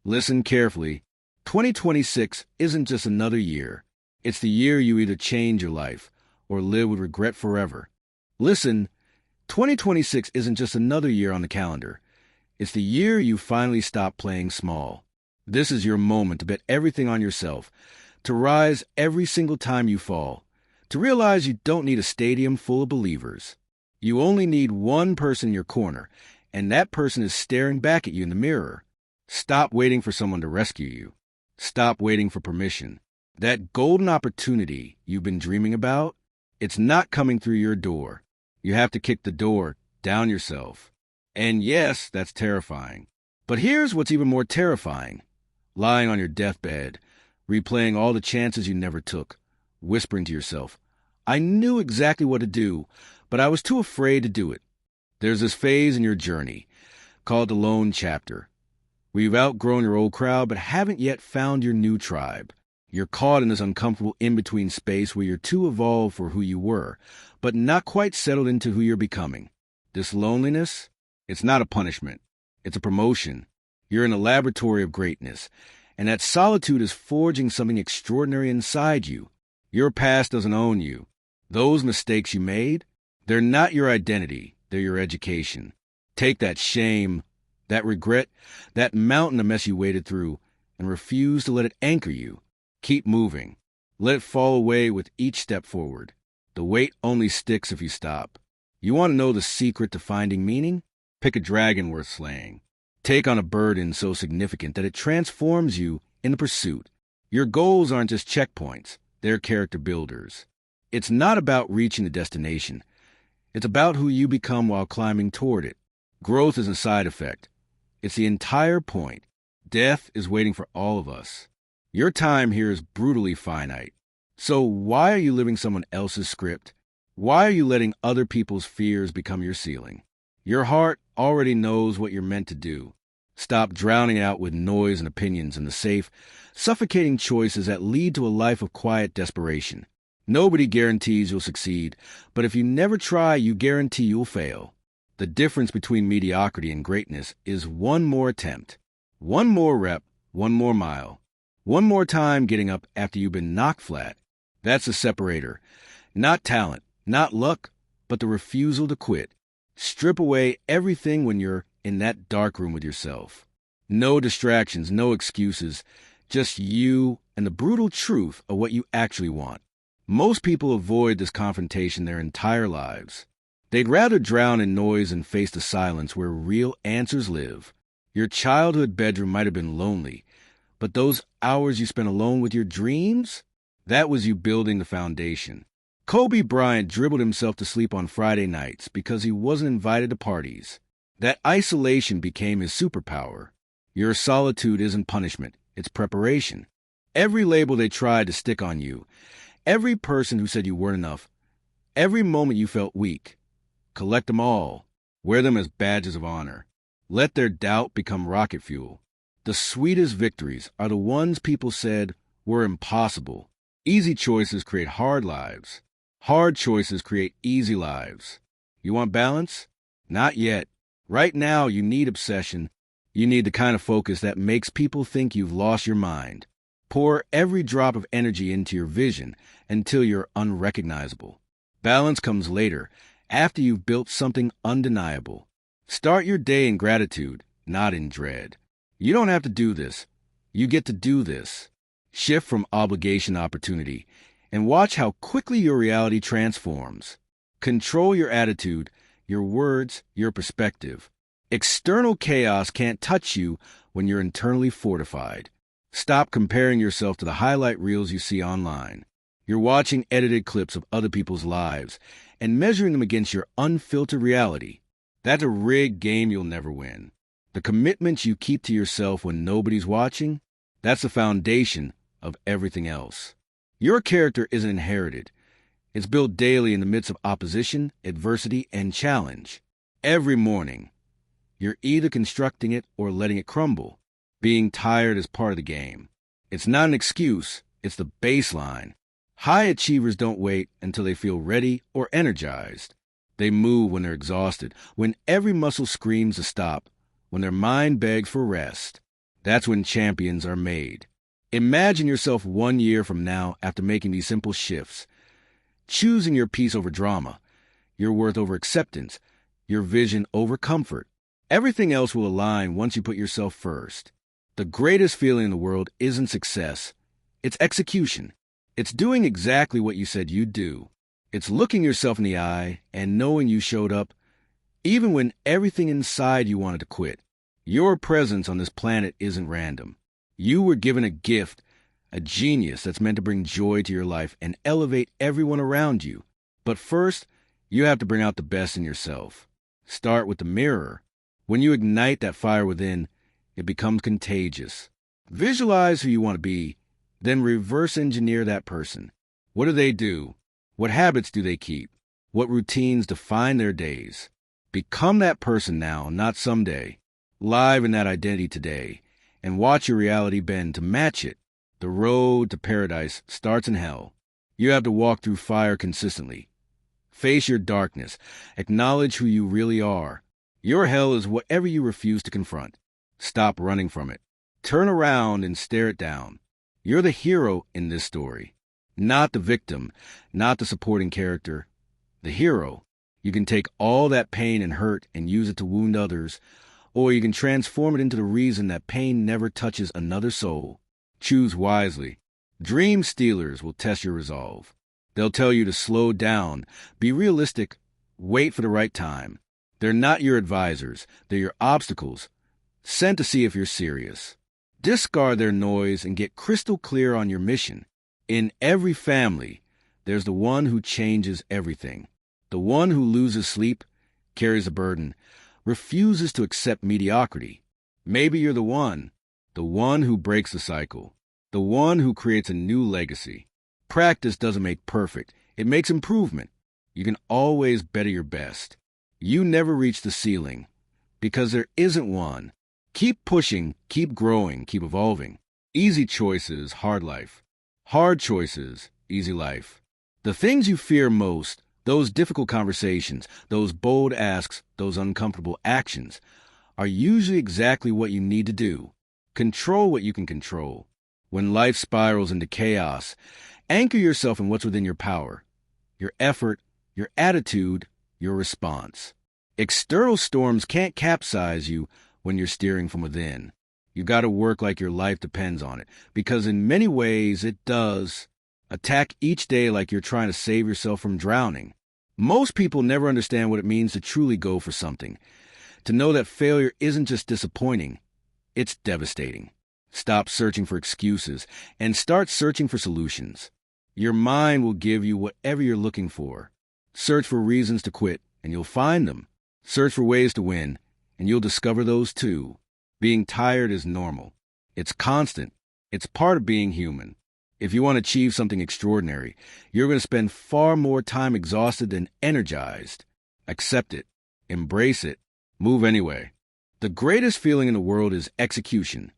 Listen carefully. 2026 isn't just another year. It's the year you either change your life or live with regret forever. Listen, 2026 isn't just another year on the calendar. It's the year you finally stop playing small. This is your moment to bet everything on yourself, to rise every single time you fall, to realize you don't need a stadium full of believers. You only need one person in your corner, and that person is staring back at you in the mirror. Stop waiting for someone to rescue you. Stop waiting for permission. That golden opportunity you've been dreaming about, it's not coming through your door. You have to kick the door down yourself. And yes, that's terrifying. But here's what's even more terrifying. Lying on your deathbed, replaying all the chances you never took, whispering to yourself, I knew exactly what to do, but I was too afraid to do it. There's this phase in your journey, called the lone chapter, where you've outgrown your old crowd but haven't yet found your new tribe. You're caught in this uncomfortable in-between space where you're too evolved for who you were, but not quite settled into who you're becoming. This loneliness, it's not a punishment. It's a promotion. You're in a laboratory of greatness, and that solitude is forging something extraordinary inside you. Your past doesn't own you. Those mistakes you made, they're not your identity. They're your education. Take that shame, that regret, that mountain of mess you waded through, and refuse to let it anchor you. Keep moving. Let it fall away with each step forward. The weight only sticks if you stop. You want to know the secret to finding meaning? Pick a dragon worth slaying. Take on a burden so significant that it transforms you in the pursuit. Your goals aren't just checkpoints. They're character builders. It's not about reaching the destination. It's about who you become while climbing toward it. Growth is a side effect. It's the entire point. Death is waiting for all of us. Your time here is brutally finite. So why are you living someone else's script? Why are you letting other people's fears become your ceiling? Your heart already knows what you're meant to do. Stop drowning out with noise and opinions in the safe, suffocating choices that lead to a life of quiet desperation. Nobody guarantees you'll succeed, but if you never try, you guarantee you'll fail. The difference between mediocrity and greatness is one more attempt, one more rep, one more mile, one more time getting up after you've been knocked flat. That's the separator. Not talent, not luck, but the refusal to quit. Strip away everything when you're in that dark room with yourself. No distractions, no excuses, just you and the brutal truth of what you actually want. Most people avoid this confrontation their entire lives. They'd rather drown in noise and face the silence where real answers live. Your childhood bedroom might have been lonely, but those hours you spent alone with your dreams, that was you building the foundation. Kobe Bryant dribbled himself to sleep on Friday nights because he wasn't invited to parties. That isolation became his superpower. Your solitude isn't punishment, it's preparation. Every label they tried to stick on you, every person who said you weren't enough, every moment you felt weak, collect them all. Wear them as badges of honor. Let their doubt become rocket fuel. The sweetest victories are the ones people said were impossible. Easy choices create hard lives. Hard choices create easy lives. You want balance? Not yet. Right now, you need obsession. You need the kind of focus that makes people think you've lost your mind. Pour every drop of energy into your vision until you're unrecognizable. Balance comes later, after you've built something undeniable. Start your day in gratitude, not in dread. You don't have to do this. You get to do this. Shift from obligation to opportunity, and watch how quickly your reality transforms. Control your attitude, your words, your perspective. External chaos can't touch you when you're internally fortified. Stop comparing yourself to the highlight reels you see online. You're watching edited clips of other people's lives and measuring them against your unfiltered reality. That's a rigged game you'll never win. The commitments you keep to yourself when nobody's watching, that's the foundation of everything else. Your character isn't inherited. It's built daily in the midst of opposition, adversity, and challenge. Every morning, you're either constructing it or letting it crumble. Being tired is part of the game. It's not an excuse, it's the baseline. High achievers don't wait until they feel ready or energized. They move when they're exhausted, when every muscle screams to stop, when their mind begs for rest. That's when champions are made. Imagine yourself 1 year from now after making these simple shifts. Choosing your peace over drama, your worth over acceptance, your vision over comfort. Everything else will align once you put yourself first. The greatest feeling in the world isn't success. It's execution. It's doing exactly what you said you'd do. It's looking yourself in the eye and knowing you showed up even when everything inside you wanted to quit. Your presence on this planet isn't random. You were given a gift, a genius that's meant to bring joy to your life and elevate everyone around you. But first, you have to bring out the best in yourself. Start with the mirror. When you ignite that fire within, it becomes contagious. Visualize who you want to be, then reverse engineer that person. What do they do? What habits do they keep? What routines define their days? Become that person now, not someday. Live in that identity today, and watch your reality bend to match it. The road to paradise starts in hell. You have to walk through fire consistently. Face your darkness. Acknowledge who you really are. Your hell is whatever you refuse to confront. Stop running from it. Turn around and stare it down. You're the hero in this story, not the victim, not the supporting character. The hero. You can take all that pain and hurt and use it to wound others, or you can transform it into the reason that pain never touches another soul. Choose wisely. Dream stealers will test your resolve. They'll tell you to slow down, be realistic, wait for the right time. They're not your advisors. They're your obstacles, sent to see if you're serious. Discard their noise and get crystal clear on your mission. In every family, there's the one who changes everything. The one who loses sleep, carries a burden, refuses to accept mediocrity. Maybe you're the one who breaks the cycle, the one who creates a new legacy. Practice doesn't make perfect. It makes improvement. You can always better your best. You never reach the ceiling because there isn't one. Keep pushing, keep growing, keep evolving. Easy choices, hard life. Hard choices, easy life. The things you fear most, those difficult conversations, those bold asks, those uncomfortable actions, are usually exactly what you need to do. Control what you can control. When life spirals into chaos, anchor yourself in what's within your power, your effort, your attitude, your response. External storms can't capsize you when you're steering from within. You got to work like your life depends on it, because in many ways it does. Attack each day like you're trying to save yourself from drowning. Most people never understand what it means to truly go for something, to know that failure isn't just disappointing, it's devastating. Stop searching for excuses and start searching for solutions. Your mind will give you whatever you're looking for. Search for reasons to quit, and you'll find them. Search for ways to win, and you'll discover those too. Being tired is normal. It's constant. It's part of being human. If you want to achieve something extraordinary, you're going to spend far more time exhausted than energized. Accept it. Embrace it. Move anyway. The greatest feeling in the world is execution.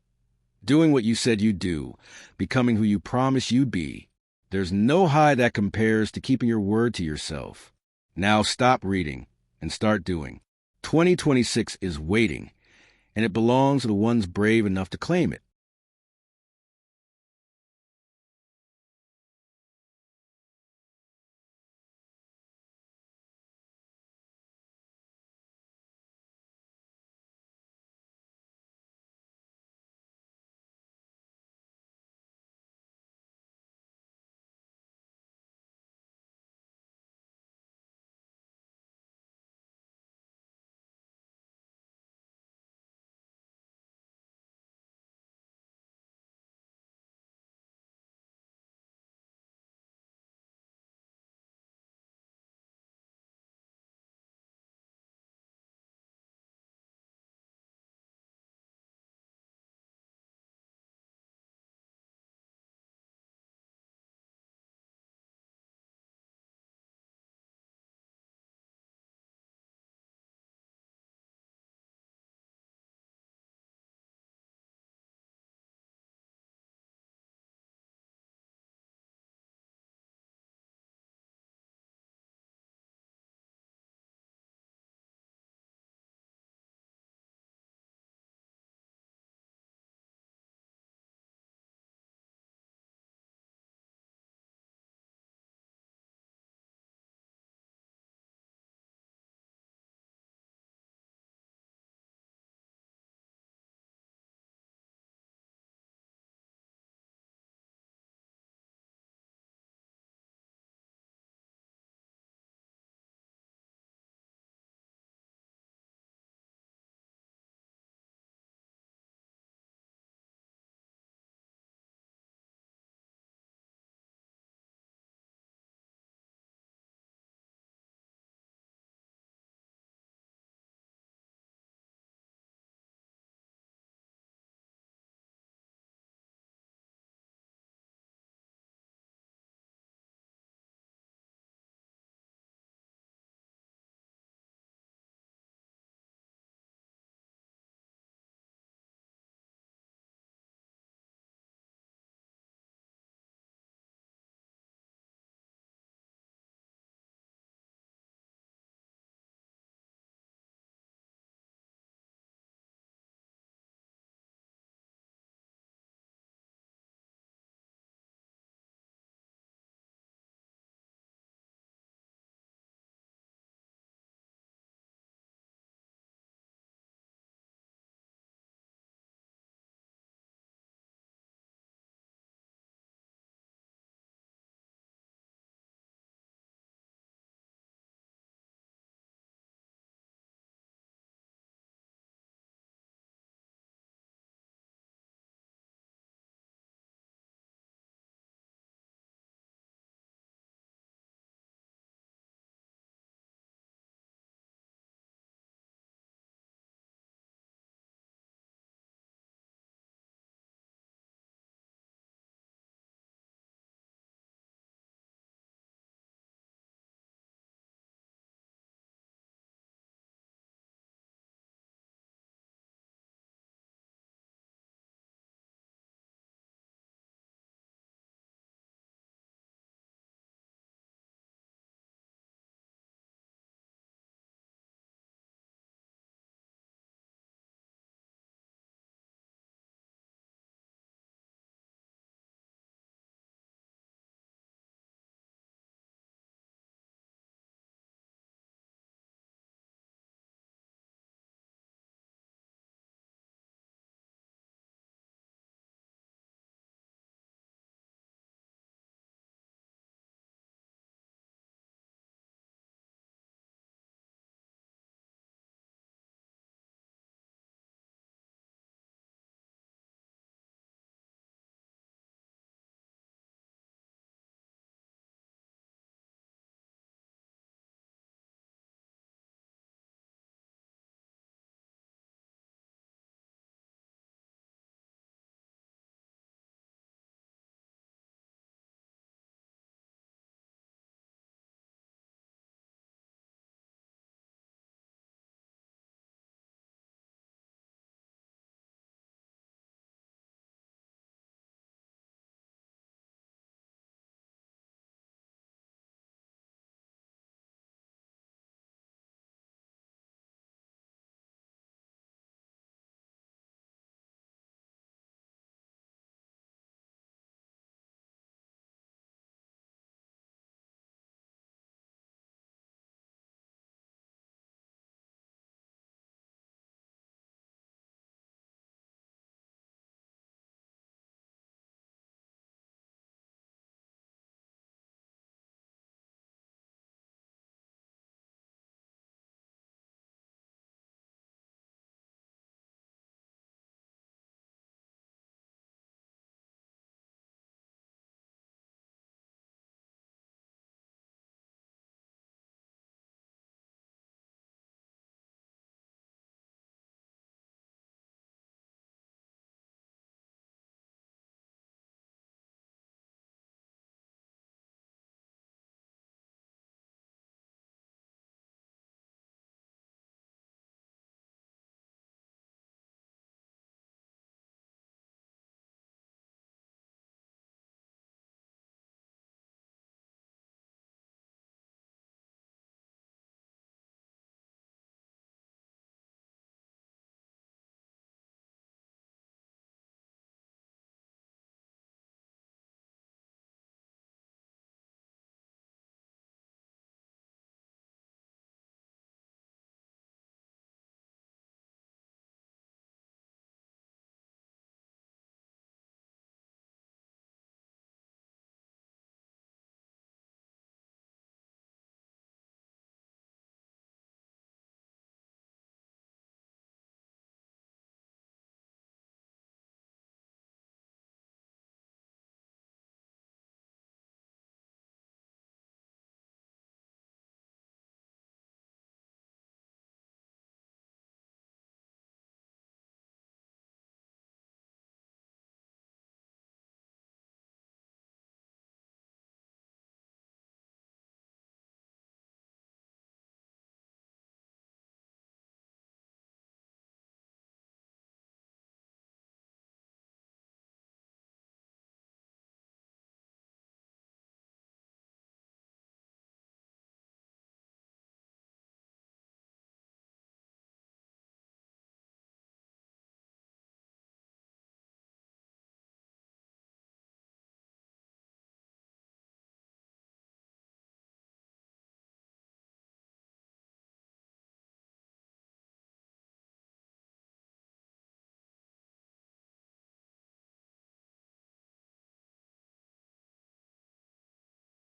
Doing what you said you'd do. Becoming who you promised you'd be. There's no high that compares to keeping your word to yourself. Now stop reading and start doing. 2026 is waiting, and it belongs to the ones brave enough to claim it.